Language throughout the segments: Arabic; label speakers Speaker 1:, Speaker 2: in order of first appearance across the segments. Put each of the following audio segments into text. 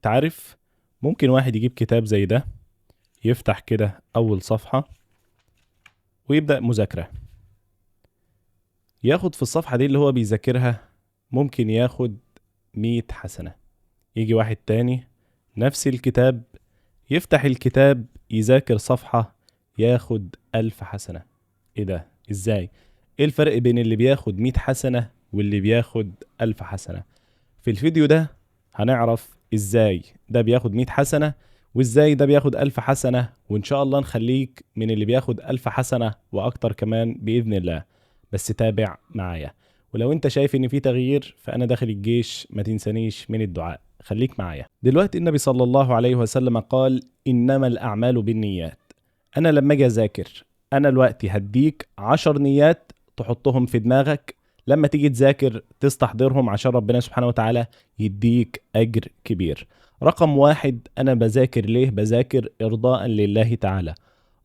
Speaker 1: انت عارف، ممكن واحد يجيب كتاب زي ده، يفتح كده اول صفحة ويبدأ مذاكرة. ياخد في الصفحة دي اللي هو بيذاكرها ممكن ياخد 100 حسنة. يجي واحد تاني نفس الكتاب، يفتح الكتاب يذاكر صفحة، ياخد 1000 حسنة. ايه ده؟ ازاي؟ ايه الفرق بين اللي بياخد 100 حسنة واللي بياخد 1000 حسنة؟ في الفيديو ده هنعرف ازاي ده بياخد 100 حسنة وازاي ده بياخد 1000 حسنة، وان شاء الله نخليك من اللي بياخد 1000 حسنة واكتر كمان بإذن الله. بس تابع معايا، ولو انت شايف ان في تغيير فانا داخل الجيش، ما تنسانيش من الدعاء. خليك معايا. دلوقتي النبي صلى الله عليه وسلم قال: انما الاعمال بالنيات. انا لما اجي اذاكر، انا دلوقتي هديك 10 نيات تحطهم في دماغك، لما تيجي تذاكر تستحضرهم عشان ربنا سبحانه وتعالى يديك أجر كبير. رقم 1، أنا بذاكر ليه؟ بذاكر إرضاء لله تعالى.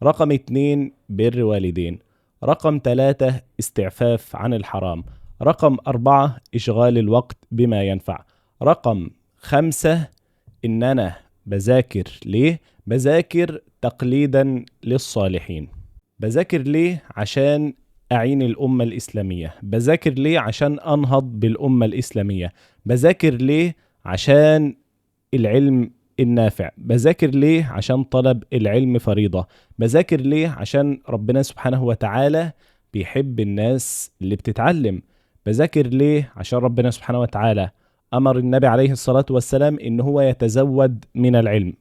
Speaker 1: رقم 2، بر والدين. رقم 3، استعفاف عن الحرام. رقم 4، إشغال الوقت بما ينفع. رقم 5، إن أنا بذاكر ليه؟ بذاكر تقليدا للصالحين. بذاكر ليه؟ عشان أعين الأمة الإسلامية. بذاكر ليه؟ عشان أنهض بالأمة الإسلامية. بذاكر ليه؟ عشان العلم النافع. بذاكر ليه؟ عشان طلب العلم فريضة. بذاكر ليه؟ عشان ربنا سبحانه وتعالى بيحب الناس اللي بتتعلم. بذاكر ليه؟ عشان ربنا سبحانه وتعالى أمر النبي عليه الصلاة والسلام إن هو يتزود من العلم.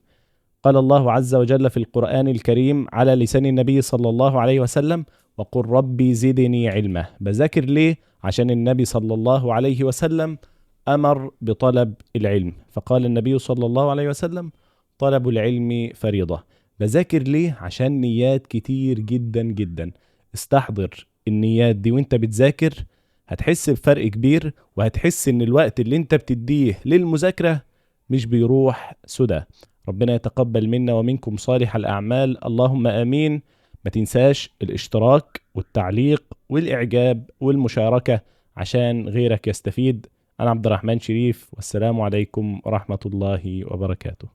Speaker 1: قال الله عز وجل في القرآن الكريم على لسان النبي صلى الله عليه وسلم: وقل ربي زدني علما. بذاكر ليه؟ عشان النبي صلى الله عليه وسلم أمر بطلب العلم، فقال النبي صلى الله عليه وسلم: طلب العلم فريضة. بذاكر ليه؟ عشان نيات كتير جدا جدا. استحضر النيات دي وانت بتذاكر، هتحس بفرق كبير، وهتحس ان الوقت اللي انت بتديه للمذاكرة مش بيروح سدى. ربنا يتقبل منا ومنكم صالح الأعمال، اللهم آمين. ما تنساش الاشتراك والتعليق والإعجاب والمشاركة عشان غيرك يستفيد. أنا عبد الرحمن شريف، والسلام عليكم ورحمة الله وبركاته.